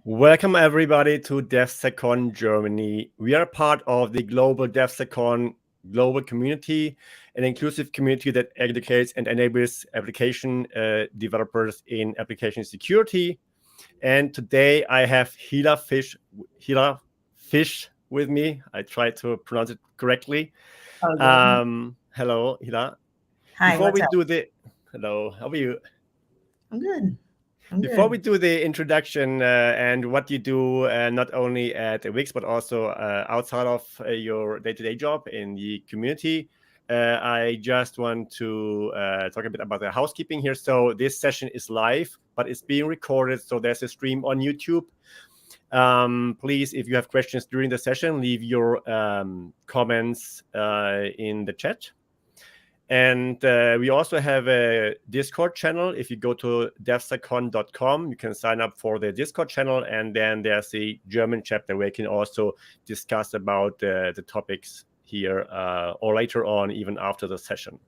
Welcome everybody to DevSecCon Germany. We are part of the global DevSecCon global community, an inclusive community that educates and enables application developers in application security. And today I have Hila Fish with me. I tried to pronounce it correctly. Hello, Hila. Hi, Before we up? do the hello, how are you? I'm good. Before we do the introduction and what you do, not only at Wix, but also outside of your day-to-day job in the community, I just want to talk a bit about the housekeeping here. So this session is live, but it's being recorded. So there's a stream on YouTube. Please, if you have questions during the session, leave your comments in the chat. And we also have a Discord channel. If you go to devsecon.com, you can sign up for the Discord channel. And then there's a German chapter where you can also discuss about the topics here or later on, even after the session.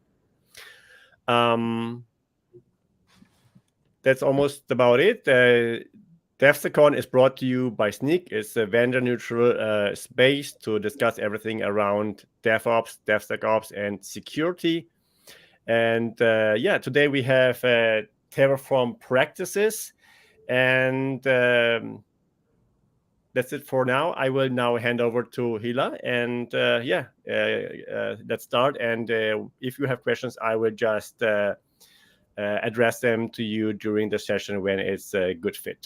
That's almost about it. DevSecCon is brought to you by Snyk. It's a vendor-neutral space to discuss everything around DevOps, DevSecOps, and security. And today we have Terraform practices. And that's it for now. I will now hand over to Hila. And let's start. And if you have questions, I will just address them to you during the session when it's a good fit.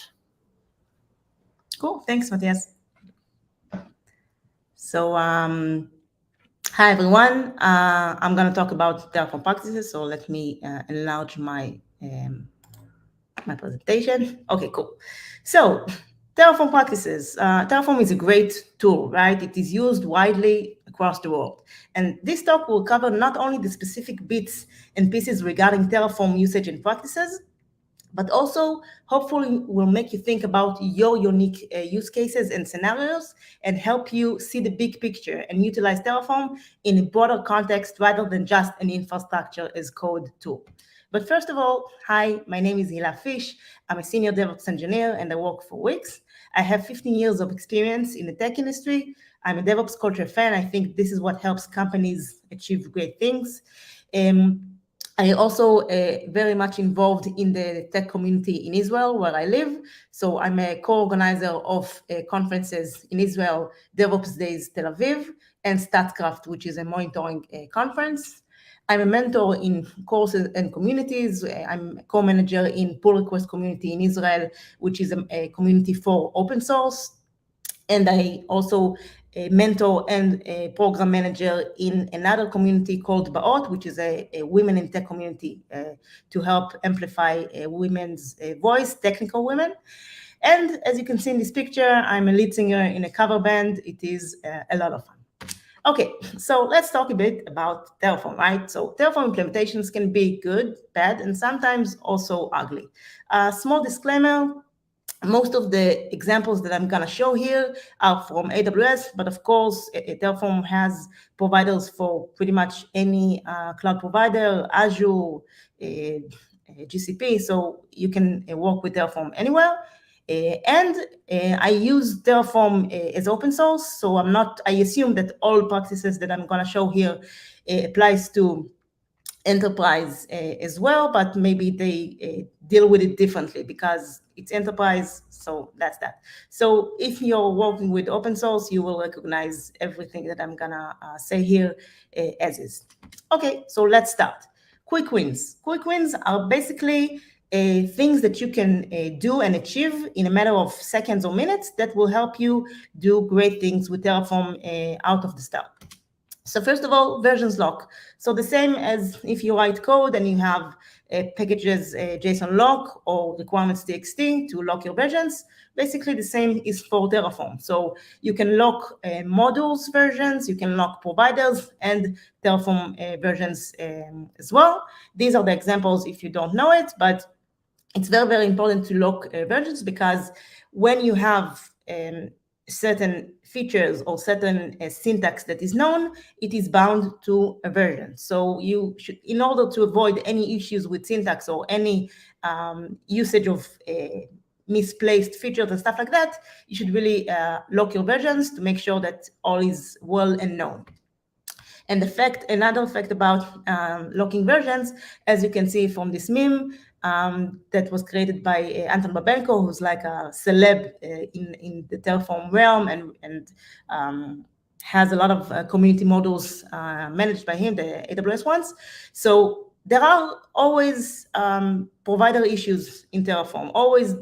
Cool. Thanks, Matthias. So, hi, everyone. I'm going to talk about Terraform practices. So let me enlarge my my presentation. Okay, cool. So Terraform practices. Terraform is a great tool, right? It is used widely across the world. And this talk will cover not only the specific bits and pieces regarding Terraform usage and practices, but also hopefully will make you think about your unique use cases and scenarios and help you see the big picture and utilize Terraform in a broader context rather than just an infrastructure as code tool. But first of all, hi, my name is Hila Fish. I'm a senior DevOps engineer and I work for Wix. I have 15 years of experience in the tech industry. I'm a DevOps culture fan. I think this is what helps companies achieve great things. I also very much involved in the tech community in Israel, where I live. So I'm a co-organizer of conferences in Israel, DevOps Days Tel Aviv, and StatCraft, which is a monitoring conference. I'm a mentor in courses and communities. I'm a co-manager in pull request community in Israel, which is a community for open source. And I also a mentor and a program manager in another community called Baot, which is a women in tech community to help amplify women's voice, technical women. And as you can see in this picture, I'm a lead singer in a cover band. It is a lot of fun. Okay, so let's talk a bit about Terraform, right? So Terraform implementations can be good, bad, and sometimes also ugly. Small disclaimer, most of the examples that I'm going to show here are from AWS, but of course, Terraform has providers for pretty much any cloud provider, Azure, GCP, so you can work with Terraform anywhere. I use Terraform as open source, so I assume that all practices that I'm going to show here applies to enterprise as well, but maybe they deal with it differently because it's enterprise, so that's that. So if you're working with open source, you will recognize everything that I'm gonna say here as is. Okay, so let's start. Quick wins. Quick wins are basically things that you can do and achieve in a matter of seconds or minutes that will help you do great things with Terraform out of the start. So first of all, versions lock. So the same as if you write code and you have packages JSON lock or requirements.txt to lock your versions, basically the same is for Terraform. So you can lock modules versions, you can lock providers and Terraform versions as well. These are the examples if you don't know it, but it's very, very important to lock versions because when you have certain features or certain syntax that is known, it is bound to a version. So you should, in order to avoid any issues with syntax or any usage of misplaced features and stuff like that, you should really lock your versions to make sure that all is well and known. And another fact about locking versions, as you can see from this meme that was created by Anton Babenko, who's like a celeb in the Terraform realm and has a lot of community models managed by him, the AWS ones. So there are always provider issues in Terraform, always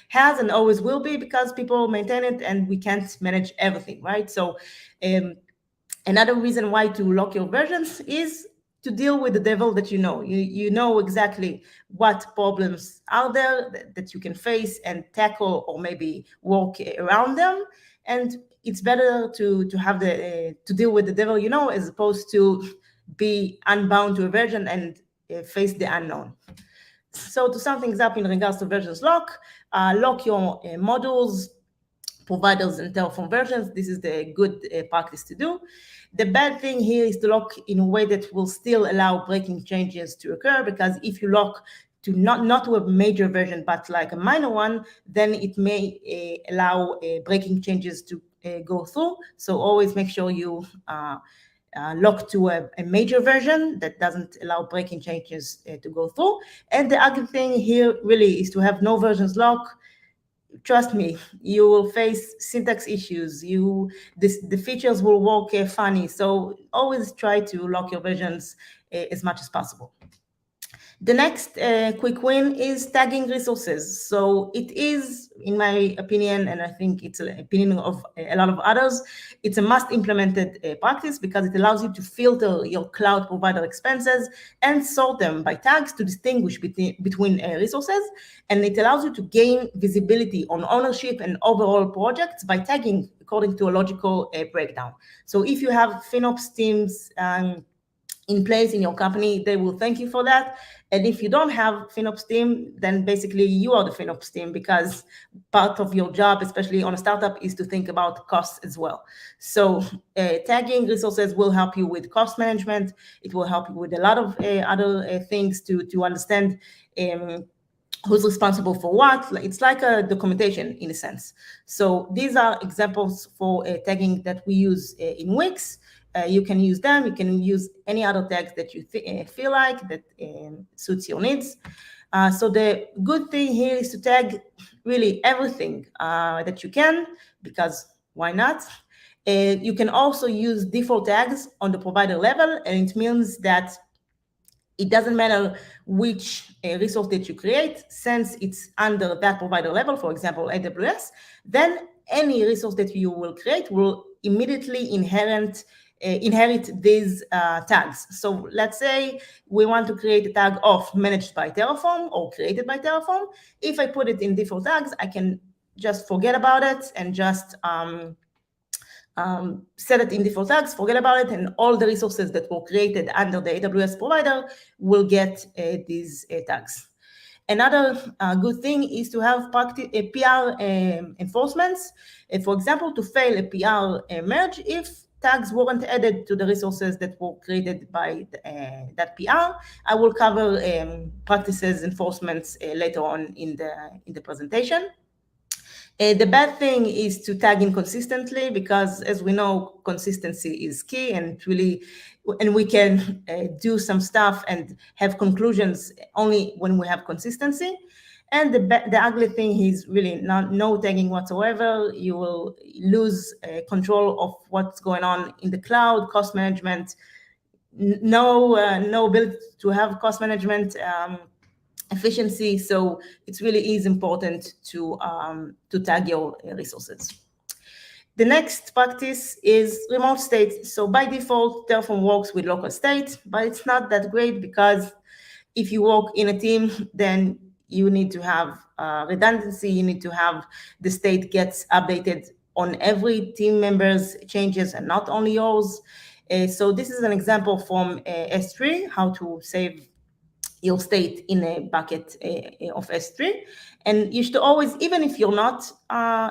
has and always will be, because people maintain it and we can't manage everything, right? So another reason why to lock your versions is to deal with the devil that you know. You know exactly what problems are there that you can face and tackle, or maybe work around them. And it's better to have to deal with the devil you know, as opposed to be unbound to a version and face the unknown. So to sum things up in regards to versions lock your modules, providers, and Terraform versions. This is the good practice to do. The bad thing here is to lock in a way that will still allow breaking changes to occur, because if you lock to not to a major version, but like a minor one, then it may allow breaking changes to go through. So always make sure you lock to a major version that doesn't allow breaking changes to go through. And the other thing here really is to have no versions lock. Trust me, you will face syntax issues. The features will work funny. So always try to lock your versions as much as possible. The next quick win is tagging resources. So it is, in my opinion, and I think it's an opinion of a lot of others, it's a must implemented practice, because it allows you to filter your cloud provider expenses and sort them by tags to distinguish between resources. And it allows you to gain visibility on ownership and overall projects by tagging according to a logical breakdown. So if you have FinOps teams in place in your company, they will thank you for that. And if you don't have FinOps team, then basically you are the FinOps team, because part of your job, especially on a startup, is to think about costs as well. So tagging resources will help you with cost management. It will help you with a lot of other things to understand who's responsible for what. It's like a documentation in a sense. So these are examples for tagging that we use in Wix. You can use them. You can use any other tags that you feel like that suits your needs. So the good thing here is to tag really everything that you can, because why not? You can also use default tags on the provider level, and it means that it doesn't matter which resource that you create, since it's under that provider level, for example, AWS, then any resource that you will create will immediately inherit these tags. So let's say we want to create a tag of managed by Terraform or created by Terraform. If I put it in default tags, I can just forget about it and just set it in default tags, forget about it, and all the resources that were created under the AWS provider will get these tags. Another good thing is to have PR enforcements. For example, to fail a PR merge if tags weren't added to the resources that were created by that PR. I will cover practices enforcements later on in the presentation. The bad thing is to tag inconsistently, because as we know, consistency is key, and we can do some stuff and have conclusions only when we have consistency. And the ugly thing is really no tagging whatsoever. You will lose control of what's going on in the cloud, cost management, no ability to have cost management efficiency. So it really is important to tag your resources. The next practice is remote state. So by default, Terraform works with local state, but it's not that great, because if you work in a team, then you need to have redundancy. You need to have the state gets updated on every team member's changes and not only yours. So this is an example from S3, how to save your state in a bucket of S3. And you should always, even if you're not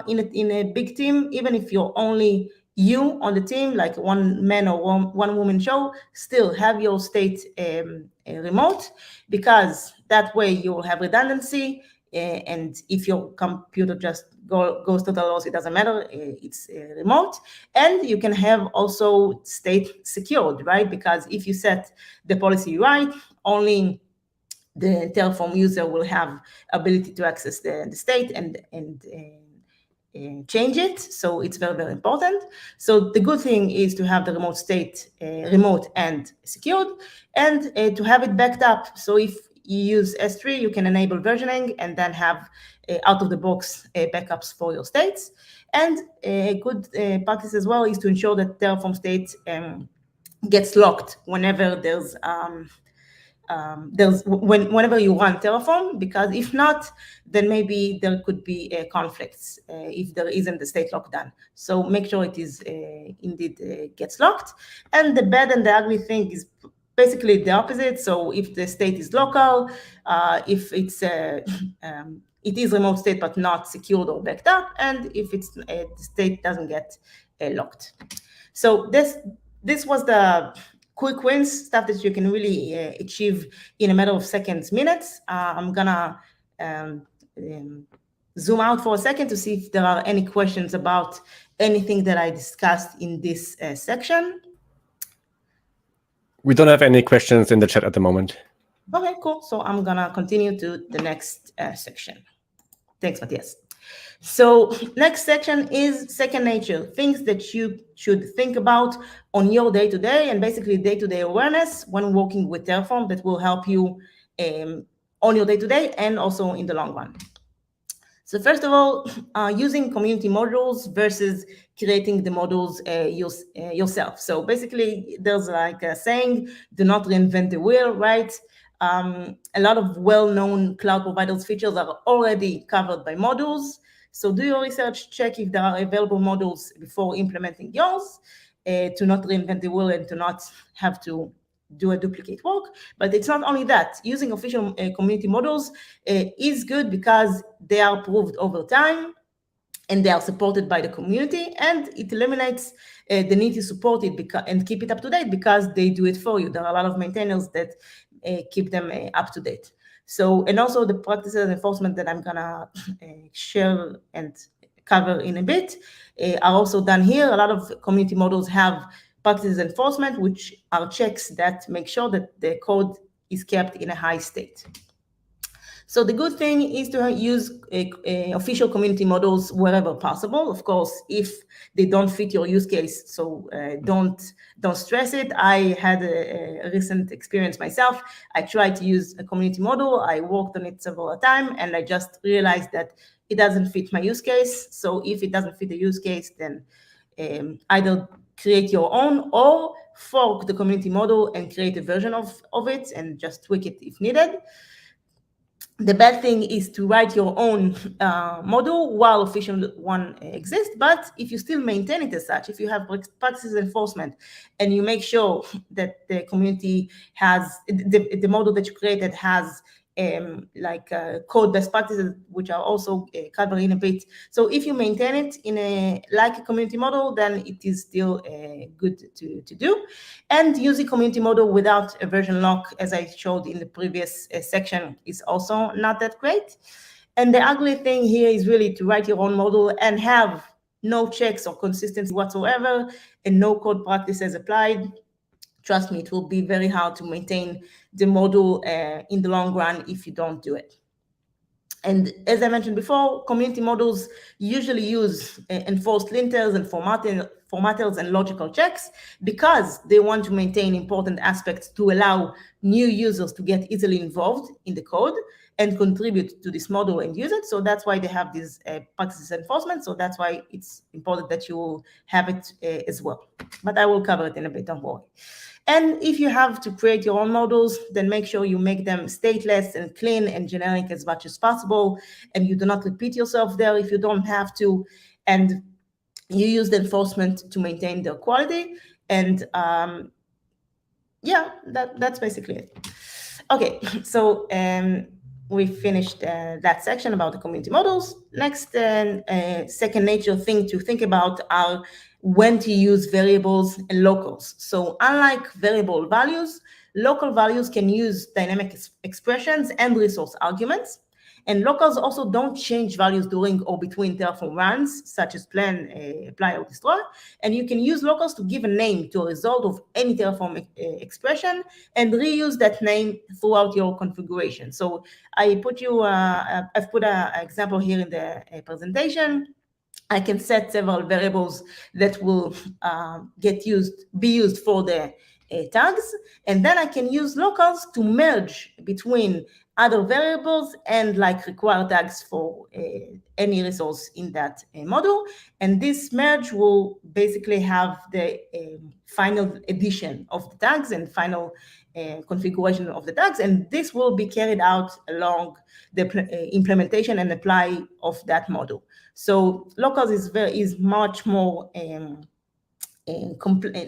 in a big team, even if you're only you on the team, like one man or one woman show, still have your state remote, because that way you will have redundancy. and if your computer just goes to the loss, it doesn't matter, it's remote. And you can have also state secured, right? Because if you set the policy right, only the Terraform user will have ability to access the state and change it. So it's very, very important. So the good thing is to have the remote state remote and secured, and to have it backed up. So if you use S3, you can enable versioning and then have out of the box backups for your states. And a good practice as well is to ensure that Terraform state gets locked whenever whenever you run Terraform, because if not, then maybe there could be conflicts if there isn't the state lock done. So make sure it is indeed gets locked. And the bad and the ugly thing is basically the opposite. So if the state is local, if it's it is remote state but not secured or backed up, and if it's the state doesn't get locked. So this was the quick wins, stuff that you can really achieve in a matter of seconds, minutes. I'm gonna zoom out for a second to see if there are any questions about anything that I discussed in this section. We don't have any questions in the chat at the moment. Okay, cool. So I'm gonna continue to the next section. Thanks, Matthias. So next section is second nature, things that you should think about on your day-to-day, and basically day-to-day awareness when working with Terraform that will help you on your day-to-day and also in the long run. So first of all, using community modules versus creating the modules yourself. So basically there's like a saying, do not reinvent the wheel, right? A lot of well-known cloud providers features are already covered by modules. So do your research, check if there are available modules before implementing yours, to not reinvent the wheel and to not have to do a duplicate work. But it's not only that. Using official community modules is good because they are proved over time and they are supported by the community, and it eliminates the need to support it and keep it up to date because they do it for you. There are a lot of maintainers that keep them up to date. So, and also the practices and enforcement that I'm gonna share and cover in a bit are also done here. A lot of community models have practices enforcement, which are checks that make sure that the code is kept in a high state. So the good thing is to use official community models wherever possible. Of course, if they don't fit your use case, so don't stress it. I had a recent experience myself. I tried to use a community model. I worked on it several times, and I just realized that it doesn't fit my use case. So if it doesn't fit the use case, then either create your own or fork the community model and create a version of it and just tweak it if needed. The bad thing is to write your own model while official one exists, but if you still maintain it as such, if you have practices enforcement and you make sure that the community has, the model that you created has code best practices, which are also covered in a bit. So if you maintain it in like a community model, then it is still good to do. And using community model without a version lock, as I showed in the previous section, is also not that great. And the ugly thing here is really to write your own model and have no checks or consistency whatsoever and no code practices applied. Trust me, it will be very hard to maintain the model in the long run if you don't do it. And as I mentioned before, community models usually use enforced linters and formatters and logical checks because they want to maintain important aspects to allow new users to get easily involved in the code and contribute to this model and use it. So that's why they have these practices enforcement. So that's why it's important that you have it as well. But I will cover it in a bit, don't worry. And if you have to create your own models, then make sure you make them stateless and clean and generic as much as possible. And you do not repeat yourself there if you don't have to. And you use the enforcement to maintain their quality. And yeah, that's basically it. Okay, so we finished that section about the community models. Next, second nature thing to think about are when to use variables and locals. So unlike variable values, local values can use dynamic expressions and resource arguments. And locals also don't change values during or between Terraform runs, such as plan, apply, or destroy. And you can use locals to give a name to a result of any Terraform expression and reuse that name throughout your configuration. So I've put an example here in the presentation. I can set several variables that will be used for the tags, and then I can use locals to merge between other variables and like require tags for any resource in that module. And this merge will basically have the final addition of the tags and final configuration of the tags, and this will be carried out along the implementation and apply of that module. So locals is much more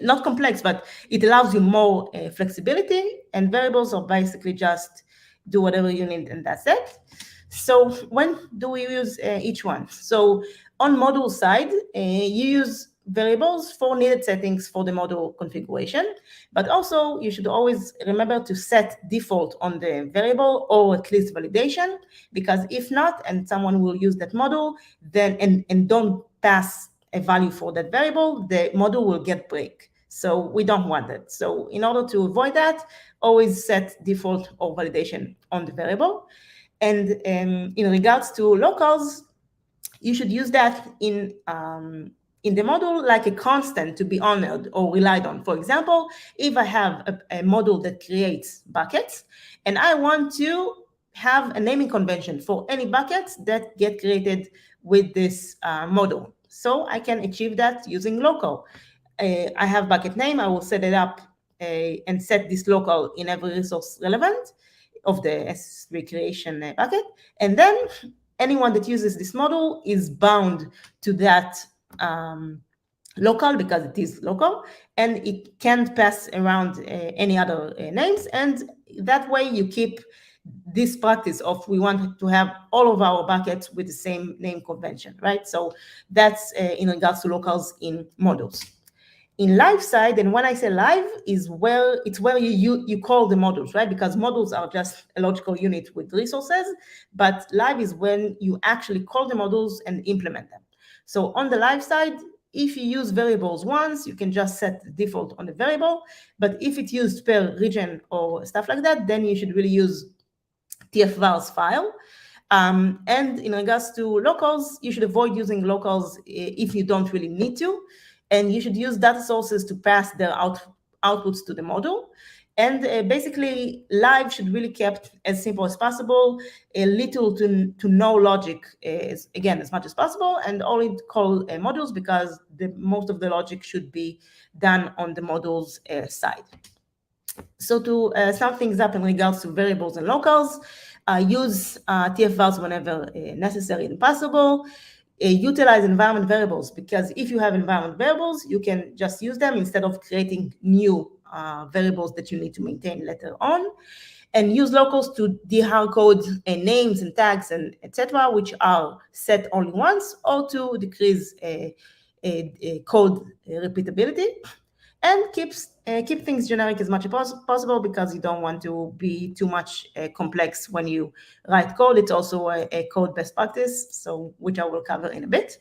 not complex, but it allows you more flexibility, and variables are basically just do whatever you need, and that's it. So when do we use each one? So on module side, you use variables for needed settings for the module configuration, but also you should always remember to set default on the variable or at least validation, because if not, and someone will use that module, then and don't pass a value for that variable, the module will get break. So we don't want that. So in order to avoid that, always set default or validation on the variable. And in regards to locals, you should use that in the module like a constant to be honored or relied on. For example, if I have a module that creates buckets and I want to have a naming convention for any buckets that get created with this module, so I can achieve that using local. I have bucket name, I will set it up and set this local in every resource relevant of the S3 creation bucket. And then anyone that uses this model is bound to that local because it is local, and it can't pass around any other names. And that way you keep this practice of we want to have all of our buckets with the same name convention, right? So that's in regards to locals in models. In live side, and when I say live, is where you call the models, right? Because models are just a logical unit with resources, but live is when you actually call the models and implement them. So on the live side, if you use variables once, you can just set the default on the variable. But if it's used per region or stuff like that, then you should really use tfvals file. And in regards to locals, you should avoid using locals if you don't really need to. And you should use data sources to pass their outputs to the model. And basically, live should really kept as simple as possible, a little to no logic, again, as much as possible, and only call modules because most of the logic should be done on the modules side. So to sum things up in regards to variables and locals, use tfvals whenever necessary and possible. Utilize environment variables, because if you have environment variables, you can just use them instead of creating new variables that you need to maintain later on. And use locals to de-hard code names and tags and etc., which are set only once, or to decrease code repeatability. And keep things generic as much as possible, because you don't want to be too much complex when you write code. It's also a code best practice, so which I will cover in a bit.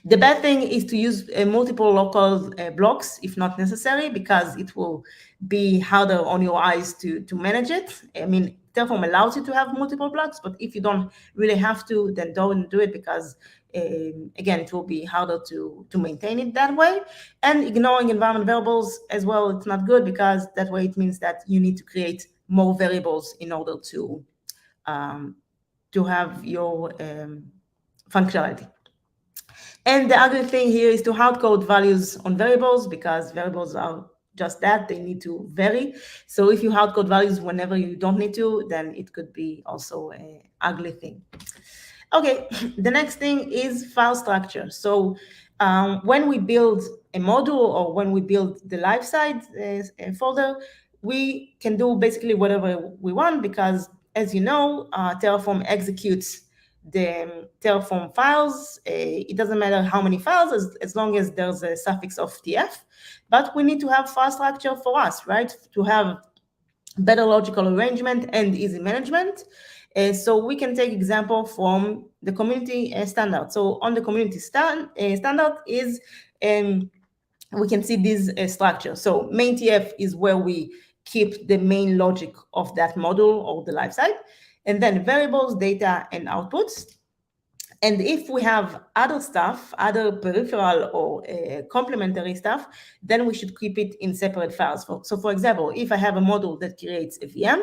The bad thing is to use multiple local blocks if not necessary, because it will be harder on your eyes to manage it. I mean, Terraform allows you to have multiple blocks, but if you don't really have to, then don't do it, because again, it will be harder to maintain it that way. And ignoring environment variables as well, it's not good, because that way it means that you need to create more variables in order to have your functionality. And the other thing here is to hard code values on variables, because variables are just that, they need to vary. So if you hard code values whenever you don't need to, then it could be also an ugly thing. Okay, the next thing is file structure. So when we build a module or when we build the live side folder, we can do basically whatever we want, because as you know, Terraform executes the Terraform files. It doesn't matter how many files, as long as there's a suffix of tf. But we need to have file structure for us, right? To have better logical arrangement and easy management. So we can take example from the community standard. So on the community standard is, we can see this structure. So main TF is where we keep the main logic of that model or the lifecycle, and then variables, data, and outputs. And if we have other stuff, other peripheral or complementary stuff, then we should keep it in separate files. So for example, if I have a model that creates a VM,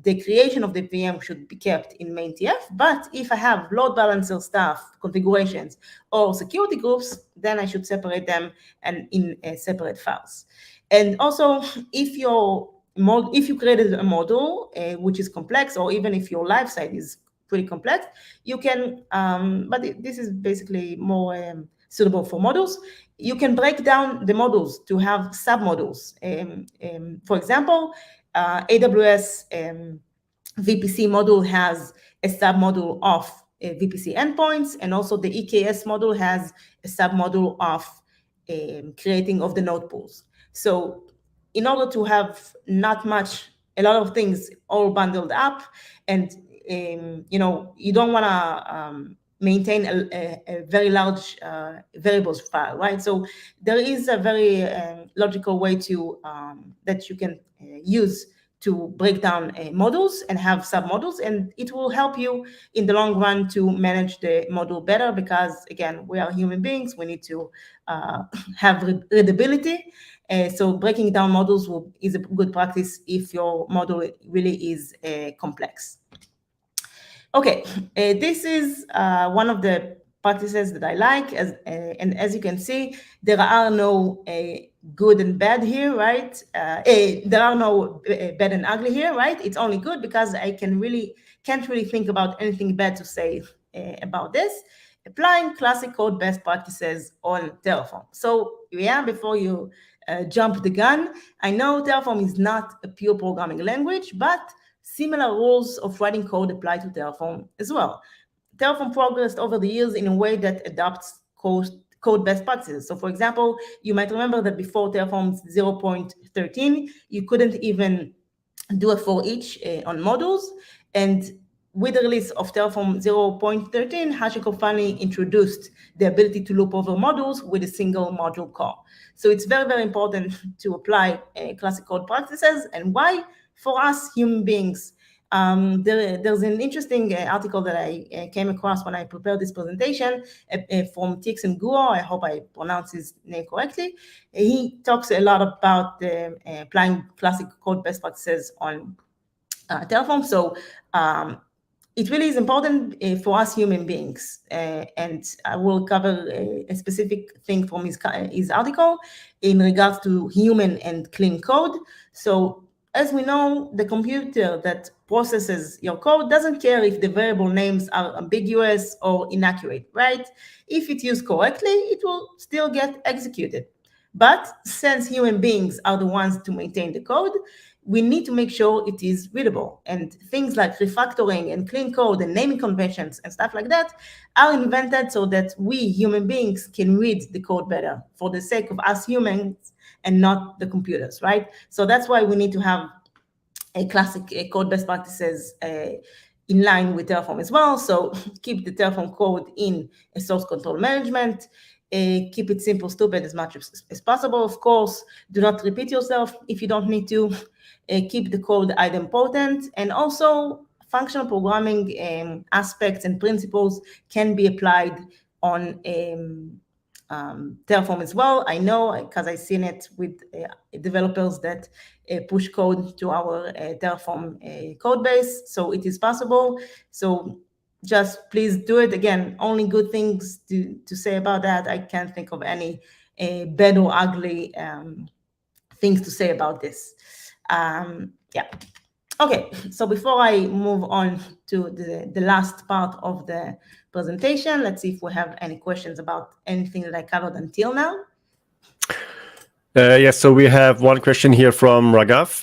the creation of the VM should be kept in main TF. But if I have load balancer stuff, configurations, or security groups, then I should separate them and in separate files. And also, if you created a model which is complex, or even if your lifecycle is pretty complex, you can, but this is basically more suitable for models. You can break down the models to have submodels. For example, AWS VPC model has a submodel of VPC endpoints, and also the EKS model has a submodel of creating of the node pools. So in order to have a lot of things all bundled up, and you don't want to maintain a very large variables file, right? So there is a very logical way to that you can use to break down models and have submodels, and it will help you in the long run to manage the model better, because again, we are human beings, we need to have readability. So breaking down models is a good practice if your model really is complex. Okay, this is one of the practices that I like, and as you can see, there are no good and bad here, right? There are no bad and ugly here, right? It's only good because I can't really think about anything bad to say about this. Applying classic code best practices on Terraform. So yeah, before you jump the gun, I know Terraform is not a pure programming language, but similar rules of writing code apply to Terraform as well. Terraform progressed over the years in a way that adopts code best practices. So for example, you might remember that before Terraform 0.13, you couldn't even do a for each on modules. And with the release of Terraform 0.13, HashiCorp finally introduced the ability to loop over modules with a single module call. So it's very, very important to apply classic code practices. And why? For us human beings, there's an interesting article that I came across when I prepared this presentation from Tix and Guo. I hope I pronounce his name correctly. He talks a lot about applying classic code best practices on Terraform. So it really is important for us human beings, and I will cover a specific thing from his article in regards to human and clean code. So as we know, the computer that processes your code doesn't care if the variable names are ambiguous or inaccurate, right? If it's used correctly, it will still get executed. But since human beings are the ones to maintain the code, we need to make sure it is readable. And things like refactoring and clean code and naming conventions and stuff like that are invented so that we human beings can read the code better for the sake of us humans and not the computers, right? So that's why we need to have a classic code best practices in line with Terraform as well. So keep the Terraform code in a source control management, keep it simple, stupid as much as possible. Of course, do not repeat yourself if you don't need to. Keep the code idempotent, and also functional programming aspects and principles can be applied on Terraform as well. I know because I've seen it with developers that push code to our Terraform code base, so it is possible. So just please do it. Again, only good things to say about that. I can't think of any bad or ugly things to say about this. Yeah. Okay, so before I move on to the last part of the presentation, let's see if we have any questions about anything that I covered until now. Yes, so we have one question here from Raghav.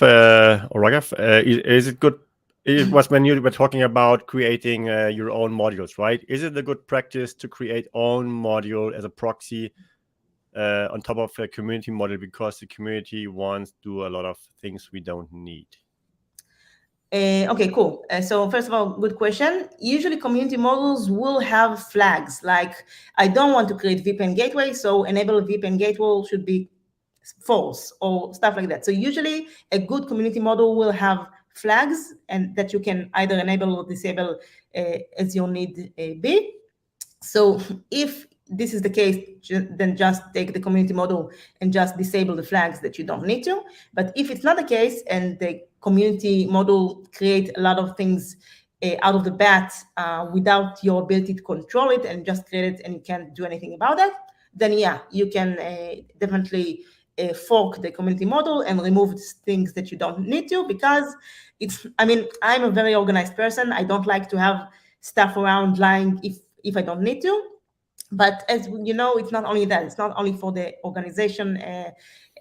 Is it good? It was when you were talking about creating your own modules, right? Is it a good practice to create own module as a proxy on top of a community model, because the community wants to do a lot of things we don't need? Okay, cool. So first of all, good question. Usually community models will have flags like, I don't want to create VPN gateway, so enable VPN gateway should be false or stuff like that. So usually a good community model will have flags and that you can either enable or disable as your need be. So if this is the case, then just take the community model and just disable the flags that you don't need to. But if it's not the case and the community model create a lot of things out of the bat without your ability to control it and just create it and you can't do anything about that, then yeah, you can definitely fork the community model and remove things that you don't need to, because I mean, I'm a very organized person. I don't like to have stuff around lying if I don't need to. But as you know, it's not only that. It's not only for the organization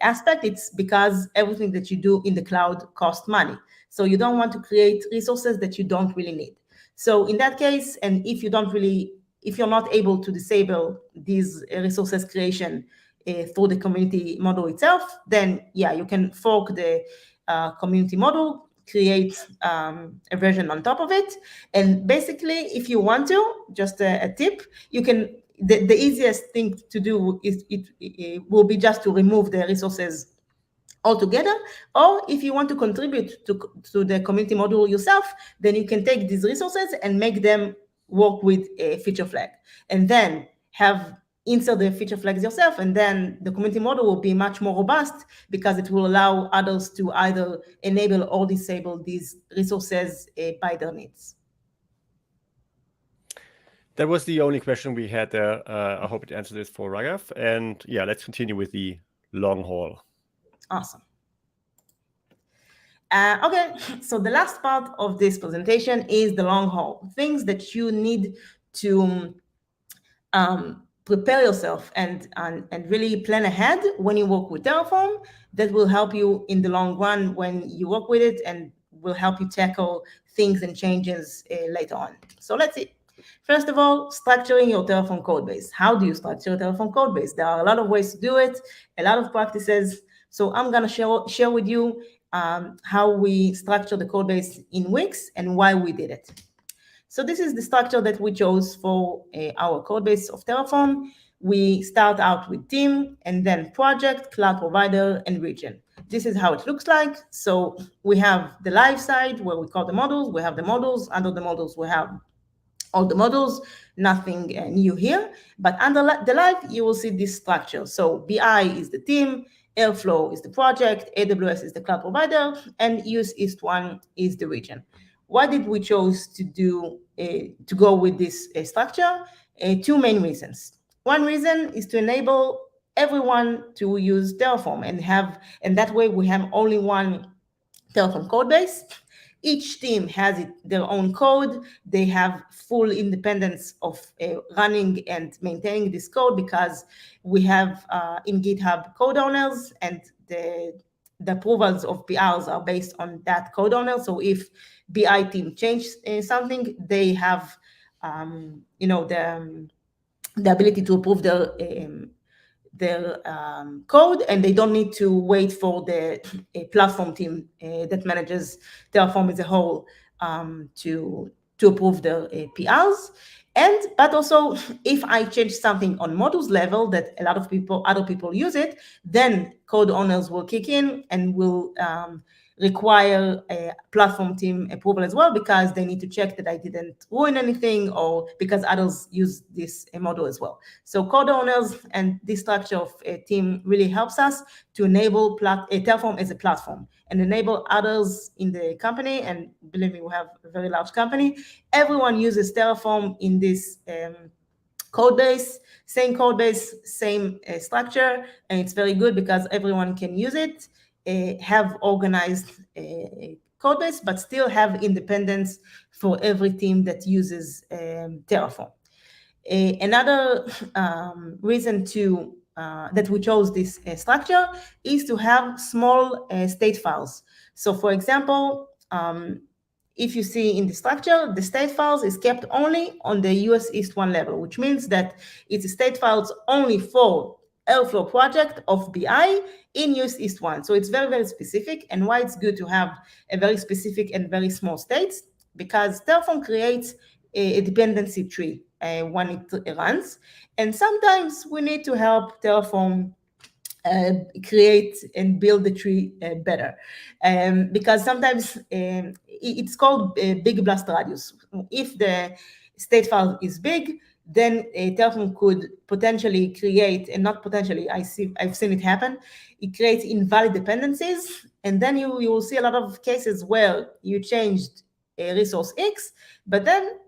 aspect. It's because everything that you do in the cloud costs money. So you don't want to create resources that you don't really need. So in that case, and if you're not able to disable these resources creation through the community model itself, then yeah, you can fork the community model, create a version on top of it. And basically, if you want to, just a tip, you can, the easiest thing to do is it will be just to remove the resources altogether. Or if you want to contribute to the community module yourself, then you can take these resources and make them work with a feature flag, and then insert the feature flags yourself, and then the community model will be much more robust because it will allow others to either enable or disable these resources by their needs. That was the only question we had there. I hope it answered this for Raghav. And yeah, let's continue with the long haul. Awesome. Okay, so the last part of this presentation is the long haul, things that you need to prepare yourself and really plan ahead when you work with Terraform, that will help you in the long run when you work with it and will help you tackle things and changes later on. So let's see. First of all, structuring your Terraform code base. How do you structure your Terraform code base? There are a lot of ways to do it, a lot of practices. So I'm going to share with you how we structure the code base in Wix and why we did it. So this is the structure that we chose for our code base of Terraform. We start out with team, and then project, cloud provider, and region. This is how it looks like. So we have the live side where we call the models. We have the models. Under the models, we have all the models, nothing new here. But under the live, you will see this structure. So BI is the team, Airflow is the project, AWS is the cloud provider, and US East 1 is the region. Why did we choose to go with this structure? Two main reasons. One reason is to enable everyone to use Terraform and that way we have only one Terraform code base. Each team has their own code. They have full independence of running and maintaining this code because we have in GitHub code owners, and the approvals of PRs are based on that code owner. So if BI team changes something, they have the ability to approve their code, and they don't need to wait for the platform team that manages Terraform as a whole to approve their PRs. But also, if I change something on modules level that a lot of other people use it, then code owners will kick in and will require a platform team approval as well, because they need to check that I didn't ruin anything, or because others use this model as well. So code owners and this structure of a team really helps us to enable Terraform as a platform and enable others in the company. And believe me, we have a very large company. Everyone uses Terraform in this code base, same code base, same structure, and it's very good because everyone can use it. Have organized code base, but still have independence for every team that uses Terraform. Another reason that we chose this structure is to have small state files. So for example, if you see in the structure, the state files is kept only on the US East 1 level, which means that it's state files only for Airflow project of BI in US East 1. So it's very, very specific. And why it's good to have a very specific and very small states, because Terraform creates a dependency tree when it runs. And sometimes we need to help Terraform create and build the tree better, because sometimes it's called big blast radius. If the state file is big, then Terraform could potentially create, and not potentially, I've seen it happen. It creates invalid dependencies, and then you will see a lot of cases where you changed a resource X, but then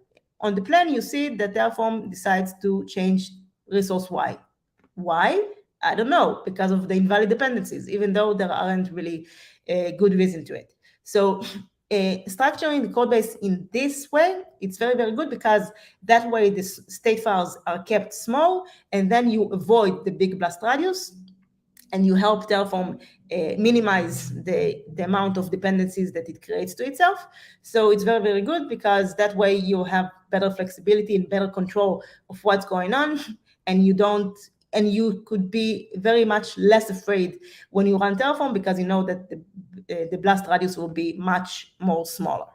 on the plan you see that Terraform decides to change resource Y. Why? I don't know, because of the invalid dependencies, even though there aren't really a good reason to it. So structuring the code base in this way, it's very, very good, because that way the state files are kept small, and then you avoid the big blast radius, and you help Terraform minimize the amount of dependencies that it creates to itself. So it's very, very good, because that way you have better flexibility and better control of what's going on, and you could be very much less afraid when you run Terraform, because you know that the blast radius will be much more smaller.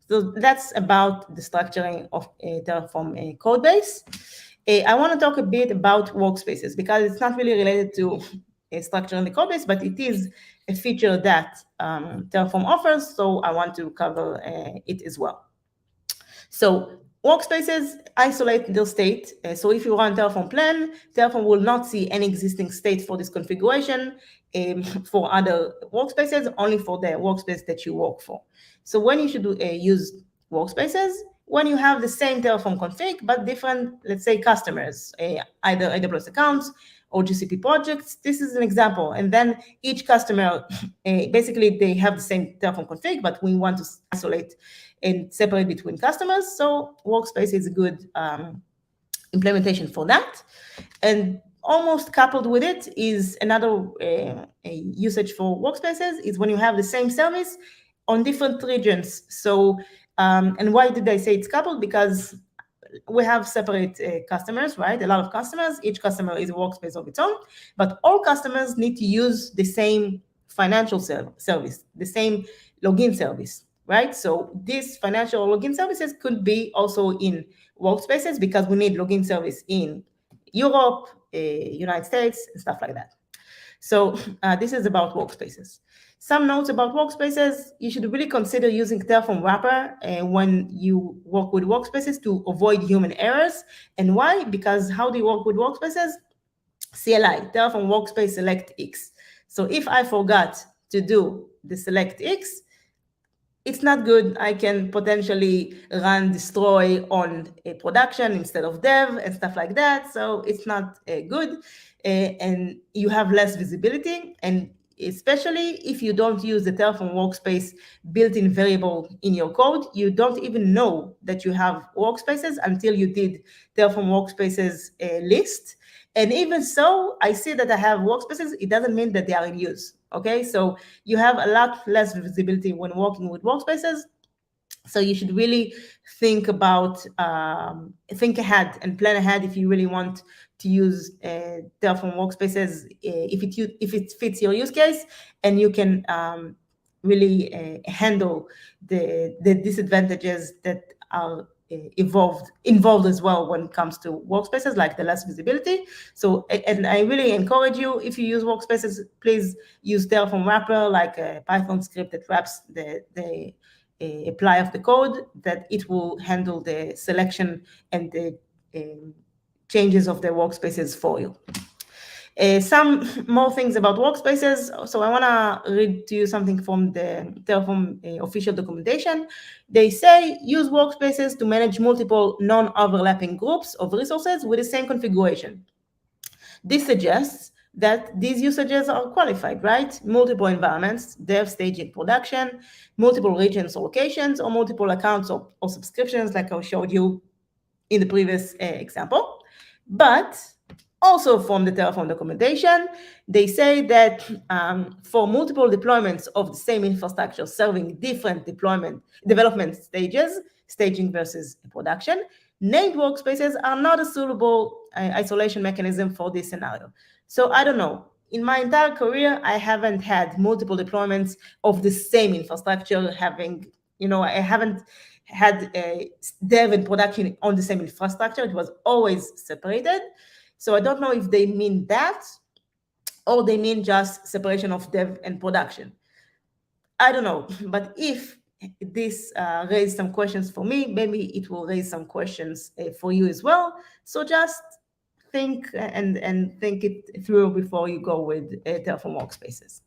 So that's about the structuring of Terraform code base. I want to talk a bit about workspaces, because it's not really related to structuring the code base, but it is a feature that Terraform offers, so I want to cover it as well. So workspaces isolate their state. So if you run Terraform plan, Terraform will not see any existing state for this configuration for other workspaces, only for the workspace that you work for. So when you should use workspaces, when you have the same Terraform config, but different, let's say, customers, either AWS accounts or GCP projects. This is an example. And then each customer, basically they have the same Terraform config, but we want to isolate and separate between customers. So Workspace is a good implementation for that. And almost coupled with it is another usage for Workspaces is when you have the same service on different regions. So, and why did I say it's coupled? Because we have separate customers, right? A lot of customers. Each customer is a workspace of its own, but all customers need to use the same financial service, the same login service, right? So these financial login services could be also in workspaces, because we need login service in Europe, United States, and stuff like that. So this is about workspaces. Some notes about workspaces: you should really consider using Terraform wrapper when you work with workspaces to avoid human errors. And why? Because how do you work with workspaces? CLI, Terraform workspace select X. So if I forgot to do the select X, it's not good. I can potentially run destroy on a production instead of dev and stuff like that. So it's not good, and you have less visibility. And especially if you don't use the Terraform workspace built-in variable in your code, you don't even know that you have workspaces until you did Terraform workspaces list. And even so, I see that I have workspaces. It doesn't mean that they are in use. Okay, so you have a lot less visibility when working with workspaces. So you should really think about, think ahead and plan ahead if you really want to use Terraform workspaces, if it fits your use case, and you can really handle the disadvantages that are involved as well when it comes to workspaces, like the less visibility. So, and I really encourage you, if you use workspaces, please use Terraform wrapper, like a Python script that wraps the apply of the code, that it will handle the selection and the changes of the workspaces for you. Some more things about workspaces. So I want to read to you something from the Terraform official documentation. They say use workspaces to manage multiple non-overlapping groups of resources with the same configuration. This suggests that these usages are qualified, right? Multiple environments, dev, staging, production, multiple regions or locations, or multiple accounts or subscriptions, like I showed you in the previous example. But also from the Terraform documentation, they say that for multiple deployments of the same infrastructure serving different development stages, staging versus production, named workspaces are not a suitable isolation mechanism for this scenario. So I don't know. In my entire career, I haven't had multiple deployments of the same infrastructure having, I haven't had a dev and production on the same infrastructure. It was always separated. So I don't know if they mean that or they mean just separation of dev and production. I don't know, but if this raised some questions for me, maybe it will raise some questions for you as well. So just think and think it through before you go with Terraform Workspaces.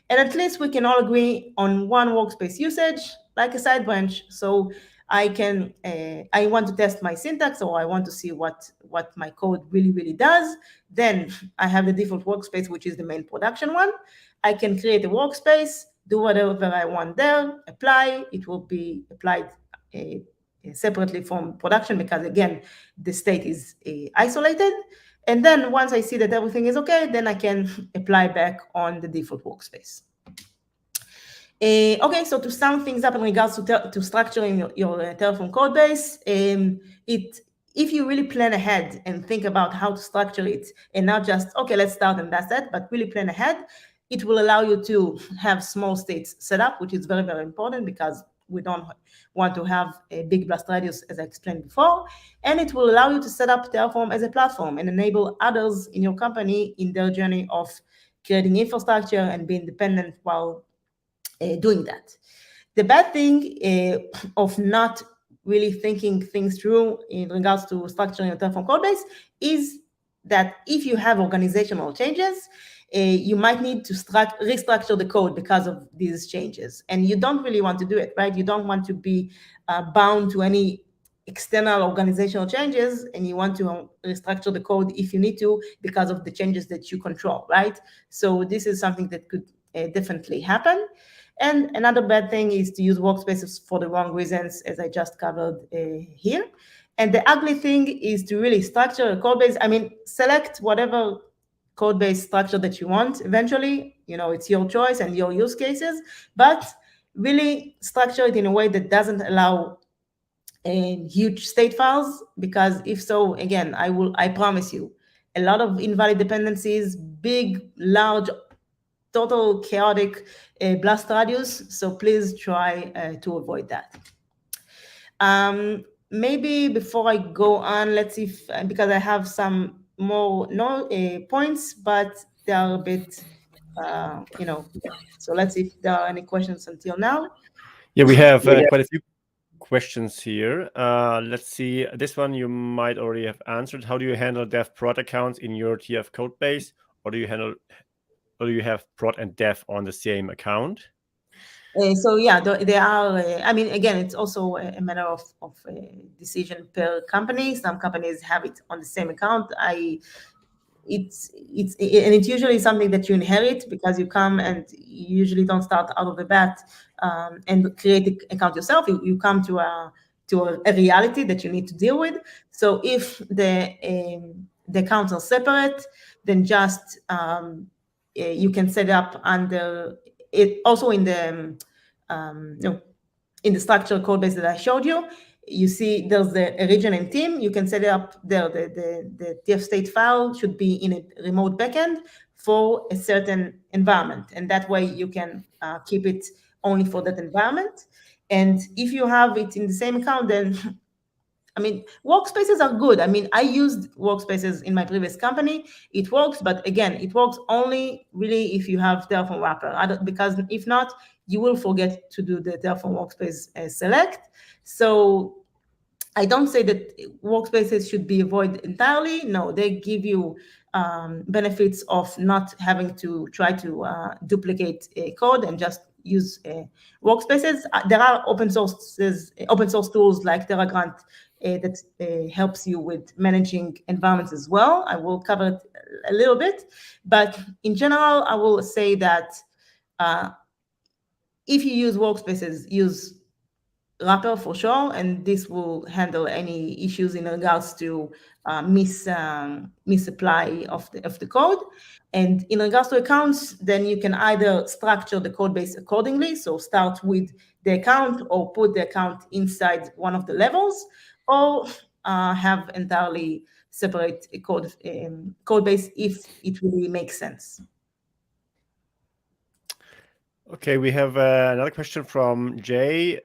And at least we can all agree on one workspace usage, like a side branch. So I want to test my syntax, or I want to see what my code really does. Then I have the default workspace, which is the main production one. I can create a workspace, do whatever I want there, apply. It will be applied separately from production because, again, the state is isolated. And then once I see that everything is okay, then I can apply back on the default workspace. Okay, so to sum things up in regards to structuring your Terraform code base, if you really plan ahead and think about how to structure it and not just, okay, let's start and that's it, but really plan ahead, it will allow you to have small states set up, which is very, very important because we don't want to have a big blast radius, as I explained before. And it will allow you to set up Terraform as a platform and enable others in your company in their journey of creating infrastructure and being independent while doing that. The bad thing of not really thinking things through in regards to structuring your Terraform code base is that if you have organizational changes, you might need to restructure the code because of these changes. And you don't really want to do it, right? You don't want to be bound to any external organizational changes, and you want to restructure the code if you need to because of the changes that you control, right? So this is something that could definitely happen. And another bad thing is to use workspaces for the wrong reasons, as I just covered here. And the ugly thing is to really structure a code base. I mean, select whatever code base structure that you want. Eventually, it's your choice and your use cases, but really structure it in a way that doesn't allow huge state files, because if so, again, I promise you, a lot of invalid dependencies, big, large, total chaotic blast radius. So please try to avoid that. Maybe before I go on, let's see if, because I have some more points, but they are a bit, so let's see if there are any questions until now. Yeah, we have quite a few questions here. Let's see. This one you might already have answered. How do you handle dev prod accounts in your TF code base? Or do you have prod and dev on the same account? So yeah, they are. I mean, again, it's also a matter of decision per company. Some companies have it on the same account. It's usually something that you inherit because you come and you usually don't start out of the bat and create the account yourself. You come to a reality that you need to deal with. So if the accounts are separate, then just you can set up under it. Also in the in the structured code base that I showed you, you see there's the region and team. You can set it up there. The TF state file should be in a remote backend for a certain environment. And that way you can keep it only for that environment. And if you have it in the same account, then I mean, workspaces are good. I mean, I used workspaces in my previous company. It works, but again, it works only really if you have Terraform wrapper. Because if not, you will forget to do the Terraform workspace select. So I don't say that workspaces should be avoided entirely. No, they give you benefits of not having to try to duplicate code and just use workspaces. There are open source tools like TerraGrant that helps you with managing environments as well. I will cover it a little bit, but in general, I will say that if you use workspaces, use wrapper for sure, and this will handle any issues in regards to misapply of the code. And in regards to accounts, then you can either structure the code base accordingly, so start with the account or put the account inside one of the levels, or have entirely separate code base if it really makes sense. Okay, we have another question from Jay.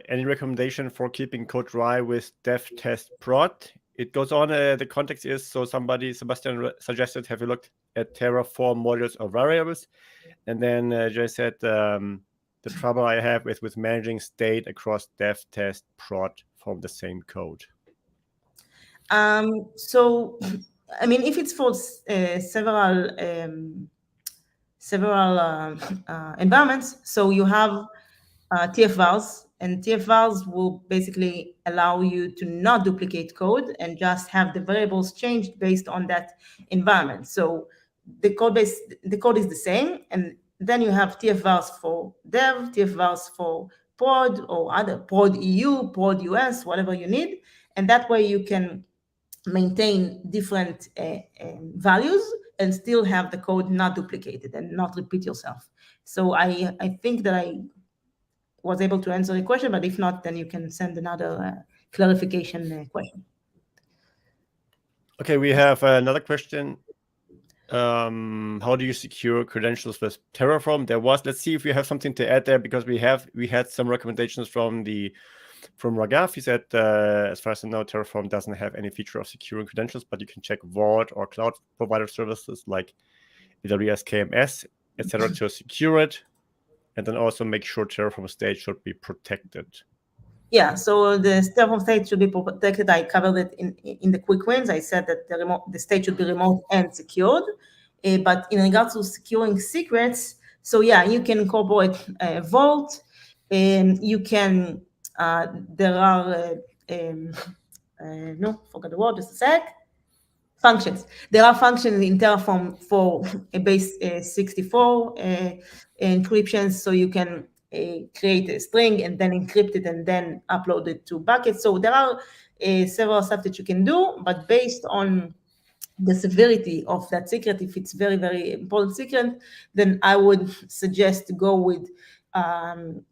Any recommendation for keeping code dry with dev test prod? It goes on. The context is, so Sebastian suggested, have you looked at Terraform modules or variables? And then Jay said, the trouble I have is with managing state across dev test prod from the same code. So, I mean, if it's for several environments, so you have TFVars, and TFVars will basically allow you to not duplicate code and just have the variables changed based on that environment. So the code is the same, and then you have TFVars for dev, TFVars for prod or other prod EU, prod US, whatever you need, and that way you can maintain different values and still have the code not duplicated and not repeat yourself. So I think that I was able to answer the question, but if not, then you can send another clarification question. Okay, we have another question. How do you secure credentials with Terraform? Let's see if we have something to add there, because we had some recommendations from Raghav. He said, as far as I know, Terraform doesn't have any feature of securing credentials, but you can check Vault or cloud provider services like AWS KMS, etc. to secure it, and then also make sure Terraform state should be protected. Yeah, so the Terraform state should be protected. I covered it in the quick wins. I said that the state should be remote and secured. But in regards to securing secrets, so yeah, you can incorporate Vault. You can, there are, forgot the word, just a sec. Functions. There are functions in Terraform for a base 64 encryptions, so you can create a string and then encrypt it and then upload it to buckets. So there are several stuff that you can do, but based on the severity of that secret, if it's very, very important secret, then I would suggest to go with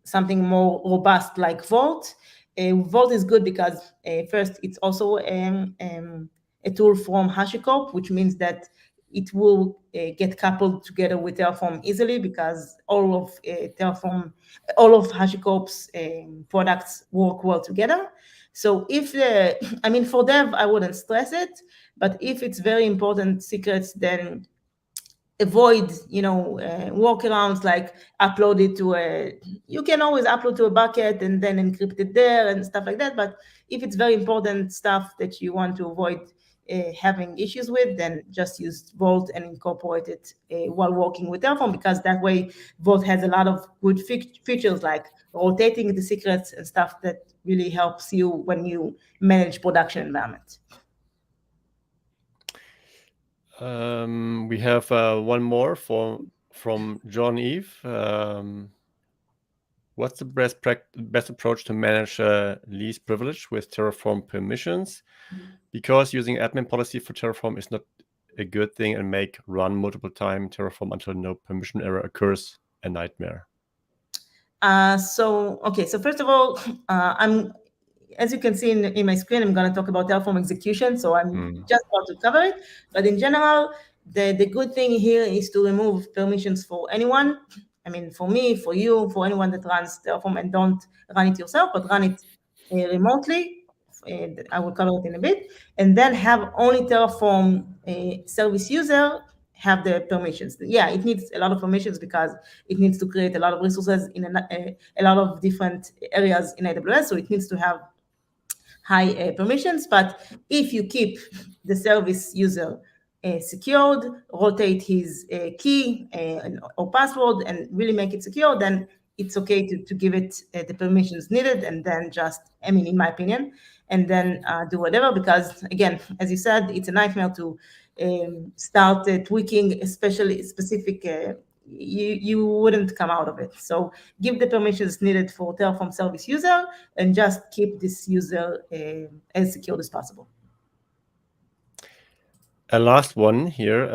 something more robust like Vault. Vault is good because first, it's also a tool from HashiCorp, which means that it will get coupled together with Terraform easily, because all of HashiCorp's products work well together. So if for dev, I wouldn't stress it, but if it's very important secrets, then avoid, workarounds like upload it to you can always upload to a bucket and then encrypt it there and stuff like that. But if it's very important stuff that you want to avoid having issues with, then just use Vault and incorporate it while working with Terraform, because that way Vault has a lot of good features like rotating the secrets and stuff that really helps you when you manage production environment. We have one more from John Eve. What's the best approach to manage least privilege with Terraform permissions? Because using admin policy for Terraform is not a good thing and make run multiple times Terraform until no permission error occurs a nightmare. So first of all, as you can see in my screen, I'm going to talk about Terraform execution. So I'm just about to cover it. But in general, the good thing here is to remove permissions for anyone. I mean, for me, for you, for anyone that runs Terraform, and don't run it yourself, but run it remotely. I will cover it in a bit. And then have only Terraform service user have the permissions. Yeah, it needs a lot of permissions because it needs to create a lot of resources in a lot of different areas in AWS. So it needs to have high permissions. But if you keep the service user secured, rotate his key or password and really make it secure, then it's okay to give it the permissions needed, and then just, in my opinion, and then do whatever. Because again, as you said, it's a nightmare to start tweaking, especially specific, you wouldn't come out of it. So give the permissions needed for Terraform service user and just keep this user as secure as possible. A last one here